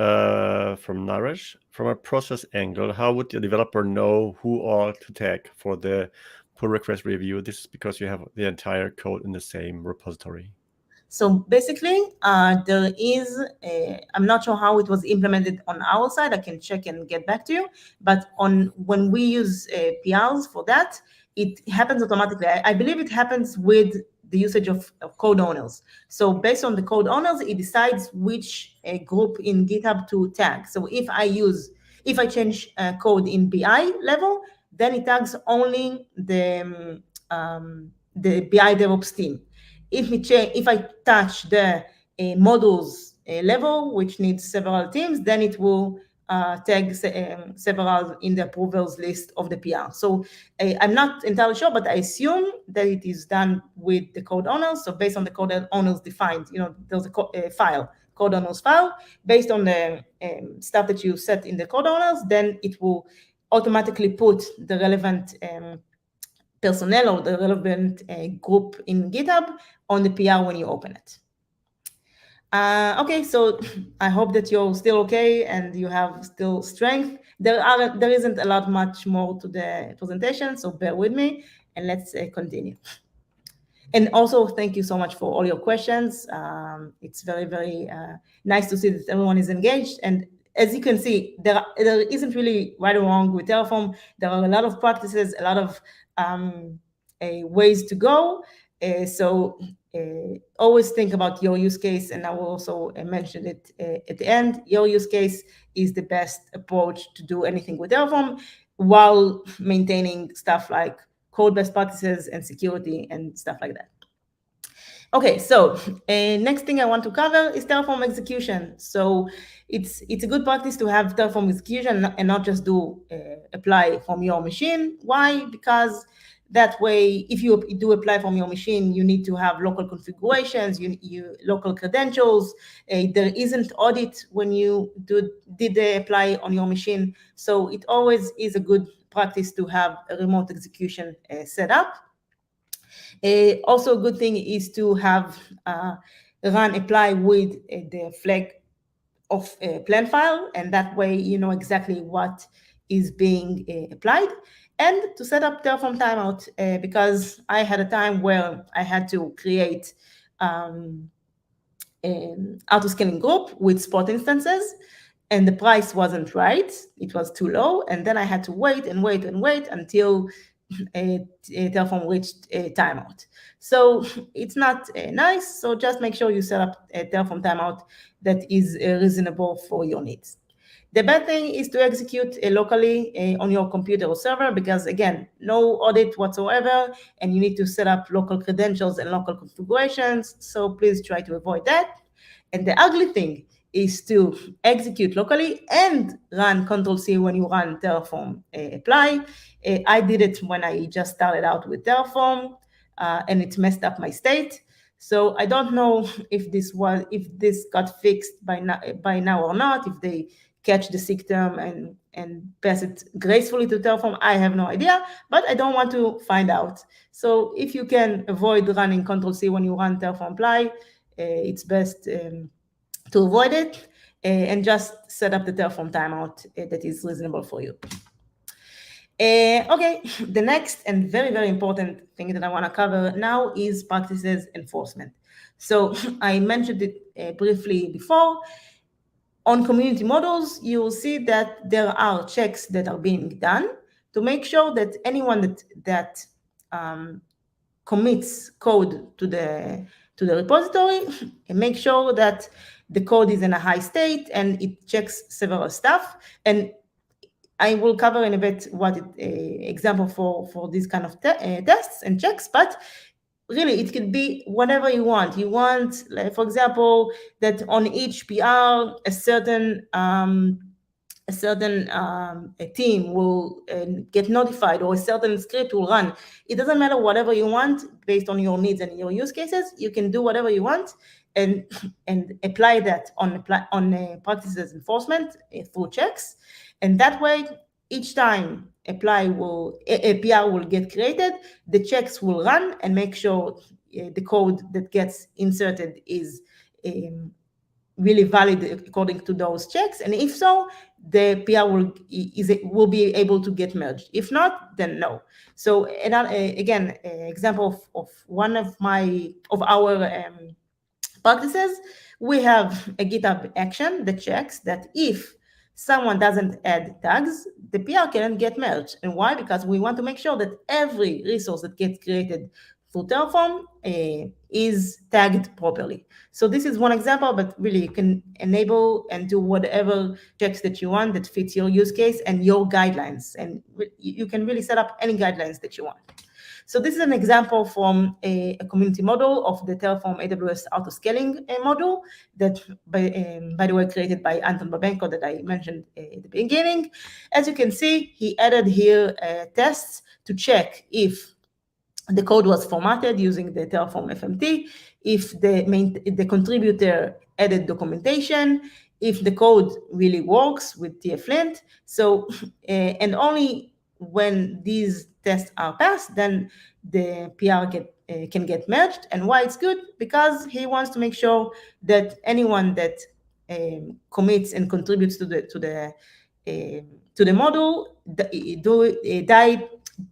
from Naresh. From a process angle, how would the developer know who all to tag for the pull request review? This is because you have the entire code in the same repository. So basically, there is, I'm not sure how it was implemented on our side. I can check and get back to you. But when we use PRs for that, it happens automatically. I believe it happens with the usage of code owners. So based on the code owners, it decides which group in GitHub to tag. So if I change code in BI level, then it tags only the BI DevOps team. If I touch the models level, which needs several teams, then it will tag several in the approvals list of the PR. So I'm not entirely sure, but I assume that it is done with the code owners. So based on the code owners defined, there's a file, code owners file, based on the stuff that you set in the code owners, then it will automatically put the relevant personnel or the relevant group in GitHub on the PR when you open it. Okay, so I hope that you're still okay and you have still strength. There isn't a lot much more to the presentation, so bear with me and let's continue. And also, thank you so much for all your questions. It's very, very nice to see that everyone is engaged. And as you can see, there isn't really right or wrong with Terraform. There are a lot of practices, a lot of ways to go. So always think about your use case, and I will also mention it at the end. Your use case is the best approach to do anything with Terraform while maintaining stuff like code best practices and security and stuff like that. Okay, so next thing I want to cover is Terraform execution. So it's a good practice to have Terraform execution and not just do apply from your machine. Why? Because that way, if you do apply from your machine, you need to have local configurations, you local credentials. There isn't audit when you did the apply on your machine. So it always is a good practice to have a remote execution set up. Also, a good thing is to have run apply with the flag of plan file, and that way you know exactly what is being applied. And to set up Terraform timeout, because I had a time where I had to create an auto-scaling group with spot instances, and the price wasn't right. It was too low, and then I had to wait and wait and wait until Terraform reached a timeout. So it's not nice. So just make sure you set up a Terraform timeout that is reasonable for your needs. The bad thing is to execute locally on your computer or server, because again, no audit whatsoever, and you need to set up local credentials and local configurations. So please try to avoid that. And the ugly thing is to execute locally and run Ctrl-C when you run Terraform apply. I did it when I just started out with Terraform, and it messed up my state. So I don't know if this got fixed by now or not, if they catch the sick term and pass it gracefully to Terraform. I have no idea, but I don't want to find out. So if you can avoid running Ctrl-C when you run Terraform apply, it's best to avoid it and just set up the Terraform timeout that is reasonable for you. Okay, the next and very, very important thing that I want to cover now is practices enforcement. So I mentioned it briefly before. On community models, you will see that there are checks that are being done to make sure that anyone that commits code to the repository and make sure that the code is in a high state and it checks several stuff. And I will cover in a bit what example for these kind of tests and checks, but really it could be whatever you want. You want, like, for example, that on each PR a certain a team will get notified, or a certain script will run. It doesn't matter, whatever you want based on your needs and your use cases. You can do whatever you want and apply that on practices enforcement through checks. And that way, each time a PR will get created, the checks will run and make sure the code that gets inserted is really valid according to those checks. And if so, the PR will be able to get merged. If not, then no. So again, example of one of our practices, we have a GitHub action that checks that if someone doesn't add tags, the PR can get merged. And why? Because we want to make sure that every resource that gets created through Terraform is tagged properly. So this is one example, but really you can enable and do whatever checks that you want that fits your use case and your guidelines. And you can really set up any guidelines that you want. So this is an example from a community model of the Terraform AWS auto-scaling model that, by the way, created by Anton Babenko that I mentioned at the beginning. As you can see, he added here tests to check if the code was formatted using the Terraform FMT, if the contributor added documentation, if the code really works with TFLint. So, and only when these tests are passed, then the PR can get merged. And why it's good? Because he wants to make sure that anyone that commits and contributes to the model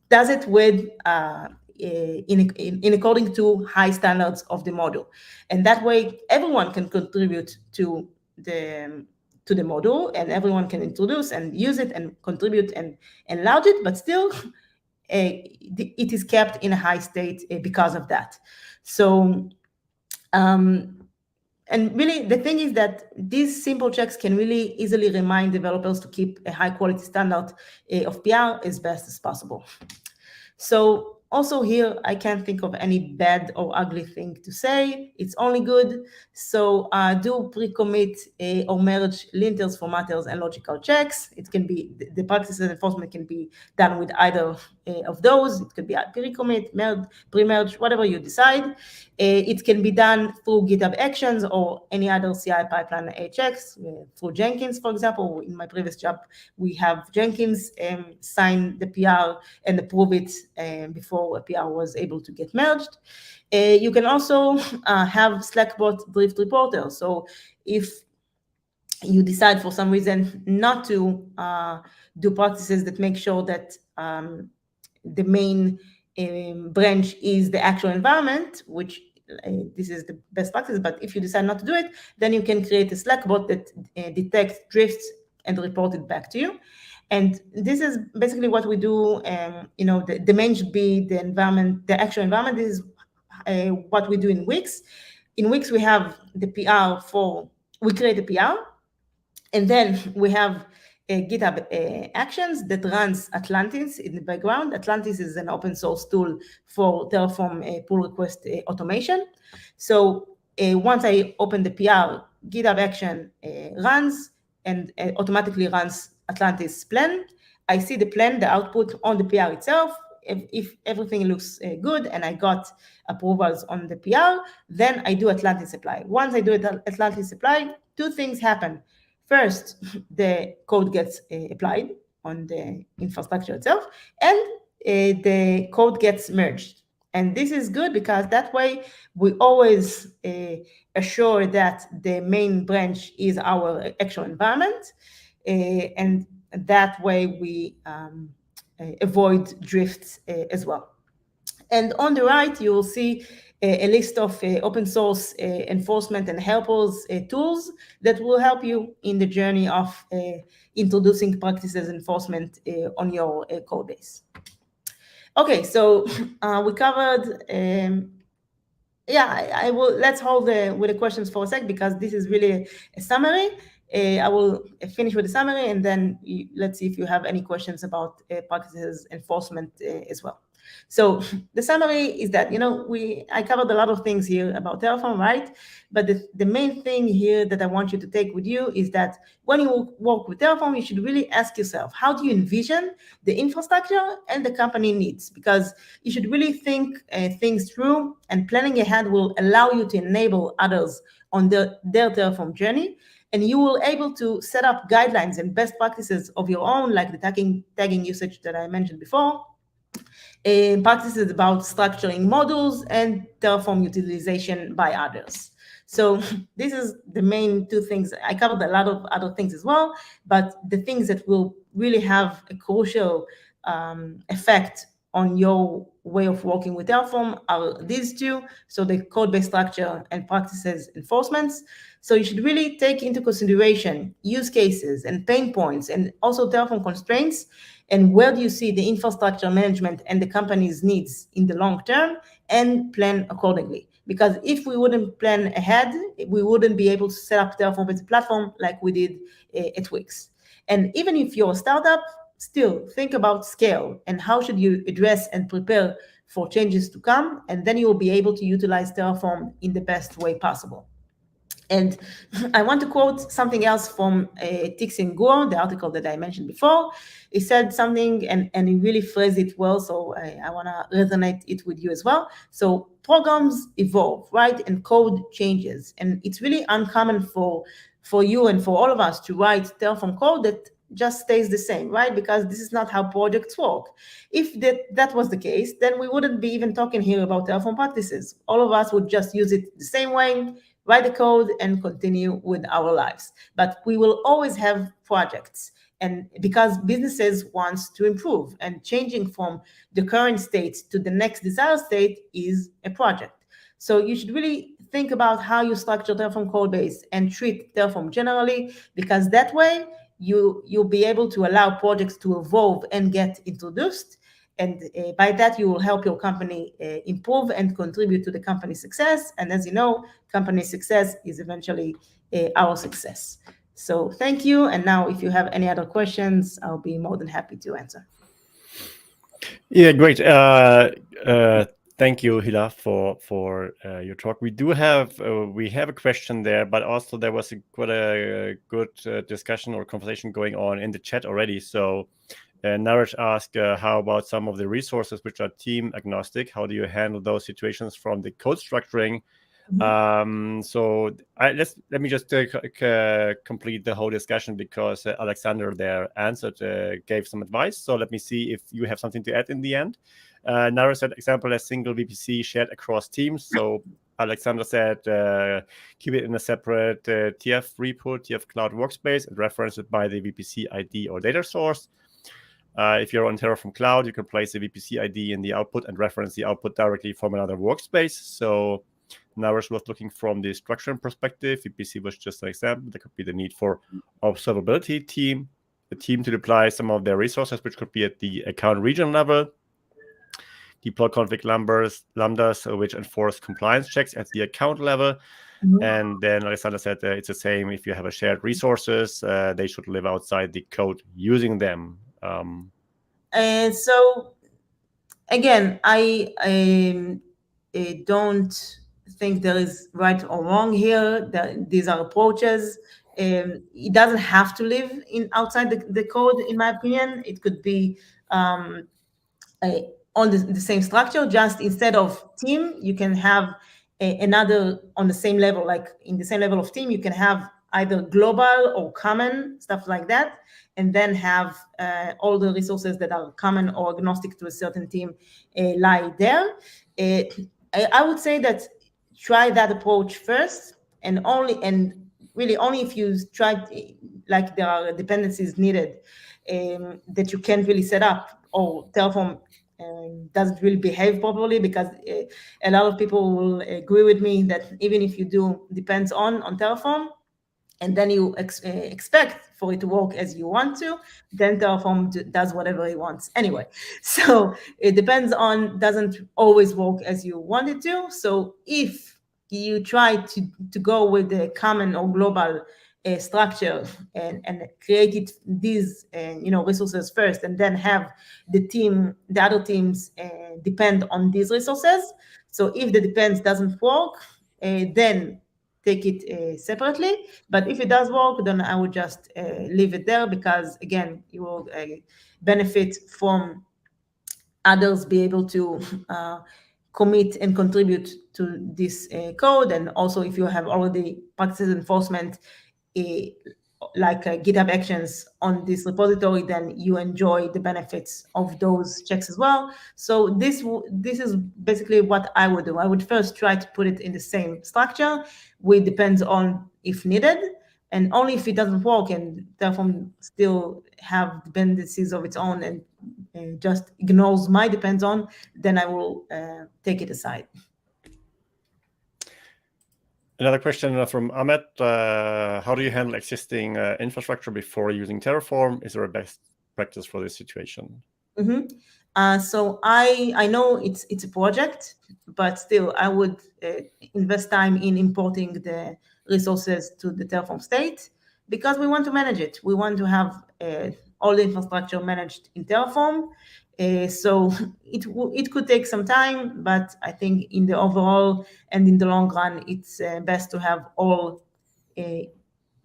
does it with in according to high standards of the model, and that way everyone can contribute to the model, and everyone can introduce and use it and contribute and enlarge it, but still it is kept in a high state because of that. So and really, the thing is that these simple checks can really easily remind developers to keep a high quality standard of PR as best as possible. So also here, I can't think of any bad or ugly thing to say. It's only good. So do pre-commit or merge linters, formatters, and logical checks. It can be, the practices enforcement can be done with either of those. It could be a pre-commit, merge, pre-merge, whatever you decide. It can be done through GitHub Actions or any other CI pipeline checks, through Jenkins, for example. In my previous job, we have Jenkins sign the PR and approve it before a PR was able to get merged. You can also have Slackbot drift reporter. So if you decide for some reason not to do practices that make sure that the main branch is the actual environment, which this is the best practice, but if you decide not to do it, then you can create a Slack bot that detects drifts and report it back to you. And this is basically what we do. The main should be the environment, the actual environment. This is what we do in Wix. In Wix, we have the PR we create a PR, and then we have GitHub Actions that runs Atlantis in the background. Atlantis is an open source tool for Terraform pull request automation. So once I open the PR, GitHub Action runs and automatically runs Atlantis plan. I see the plan, the output on the PR itself. If everything looks good and I got approvals on the PR, then I do Atlantis apply. Once I do Atlantis apply, two things happen. First, the code gets applied on the infrastructure itself, and the code gets merged. And this is good because that way we always assure that the main branch is our actual environment, and that way we avoid drifts as well. And on the right, you will see a list of open source enforcement and helpers tools that will help you in the journey of introducing practices enforcement on your code base. Okay, so we covered, I will, let's hold with the questions for a sec because this is really a summary. I will finish with the summary and then let's see if you have any questions about practices enforcement as well. So the summary is that, I covered a lot of things here about Terraform, right? But the main thing here that I want you to take with you is that when you work with Terraform, you should really ask yourself, how do you envision the infrastructure and the company needs? Because you should really think things through, and planning ahead will allow you to enable others on their Terraform journey. And you will able to set up guidelines and best practices of your own, like the tagging usage that I mentioned before, practices about structuring models, and Terraform utilization by others. So this is the main two things. I covered a lot of other things as well, but the things that will really have a crucial effect on your way of working with Terraform are these two, so the code-based structure and practices enforcements. So you should really take into consideration use cases and pain points and also Terraform constraints, and where do you see the infrastructure management and the company's needs in the long term, and plan accordingly. Because if we wouldn't plan ahead, we wouldn't be able to set up Terraform as a platform like we did at Wix. And even if you're a startup, still think about scale and how should you address and prepare for changes to come, and then you will be able to utilize Terraform in the best way possible. And I want to quote something else from Tixin Guo, the article that I mentioned before. He said something, and he really phrased it well, so I want to resonate it with you as well. So programs evolve, right? And code changes. And it's really uncommon for you and for all of us to write Terraform code that just stays the same, right? Because this is not how projects work. If that was the case, then we wouldn't be even talking here about Terraform practices. All of us would just use it the same way, write the code, and continue with our lives. But we will always have projects, and because businesses want to improve, and changing from the current state to the next desired state is a project. So you should really think about how you structure Terraform code base and treat Terraform generally, because that way you'll be able to allow projects to evolve and get introduced. And by that, you will help your company improve and contribute to the company's success. And as you know, company success is eventually our success. So thank you. And now, if you have any other questions, I'll be more than happy to answer. Yeah, great. Thank you, Hila, for your talk. We have a question there, but also there was quite a good discussion or conversation going on in the chat already. So Naresh asked, how about some of the resources which are team agnostic? How do you handle those situations from the code structuring? So let me just complete the whole discussion, because Alexander there gave some advice. So let me see if you have something to add in the end. Naresh said, example, a single VPC shared across teams. So Alexander said, keep it in a separate TF repo, TF Cloud Workspace, and reference it by the VPC ID or data source. If you're on Terraform Cloud, you can place the VPC ID in the output and reference the output directly from another workspace. So Naresh was looking from the structuring perspective. VPC was just an example. There could be the need for observability team, the team to deploy some of their resources, which could be at the account region level. Deploy config lambdas, which enforce compliance checks at the account level. And then Alexander said it's the same if you have a shared resources, they should live outside the code using them. And so again, I don't think there is right or wrong here. These are approaches. It doesn't have to live outside the code, in my opinion. It could be on the same structure, just instead of team, you can have another on the same level, like in the same level of team, you can have either global or common, stuff like that, and then have all the resources that are common or agnostic to a certain team lie there. I would say that try that approach first, and really only if you try, like there are dependencies needed that you can't really set up, or Terraform doesn't really behave properly, because a lot of people will agree with me that even if you do depends on Terraform, and then you expect for it to work as you want to, then Terraform does whatever he wants anyway. So it depends on doesn't always work as you want it to. So if you try to go with the common or global structure and create these resources first, and then have the other teams depend on these resources. So if the depends doesn't work, then take it separately. But if it does work, then I would just leave it there, because again, you will benefit from others be able to commit and contribute to this code. And also, if you have already practices enforcement like GitHub Actions on this repository, then you enjoy the benefits of those checks as well. So this is basically what I would do. I would first try to put it in the same structure, which depends on if needed, and only if it doesn't work and Terraform still have dependencies of its own and just ignores my depends on, then I will take it aside. Another question from Ahmed. How do you handle existing infrastructure before using Terraform? Is there a best practice for this situation? So I know it's a project, but still I would invest time in importing the resources to the Terraform state, because we want to manage it. We want to have all the infrastructure managed in Terraform. So it could take some time, but I think in the overall and in the long run, it's best to have all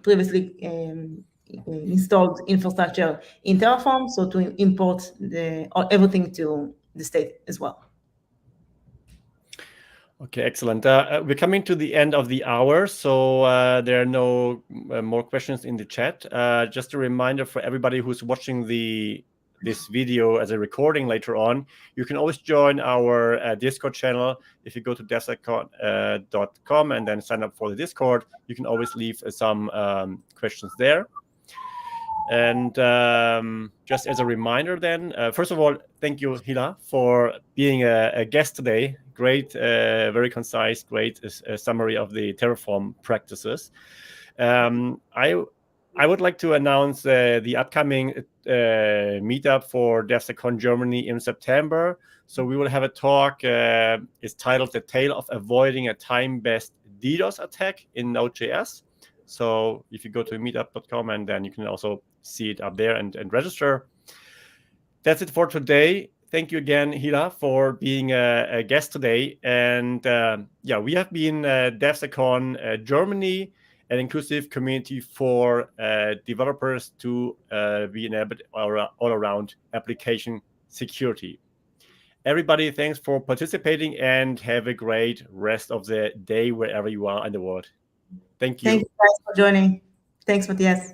previously installed infrastructure in Terraform, so to import everything to the state as well. Okay, excellent. We're coming to the end of the hour, so there are no more questions in the chat. Just a reminder for everybody who's watching this video as a recording later on, you can always join our Discord channel. If you go to devsecon.com and then sign up for the Discord, you can always leave some questions there. And just as a reminder then, first of all, thank you, Hila, for being a guest today. Great, very concise, great summary of the Terraform practices. I would like to announce the upcoming meetup for DevSecCon Germany in September. So we will have a talk. It's titled "The Tale of Avoiding a Time-Based DDoS Attack in Node.js." So if you go to meetup.com, and then you can also see it up there and register. That's it for today. Thank you again, Hila, for being a guest today. And yeah, we have been DevSecCon Germany, an inclusive community for developers to be enabled all around application security. Everybody, thanks for participating and have a great rest of the day wherever you are in the world. Thank you. Thank you guys for joining. Thanks, Matthias.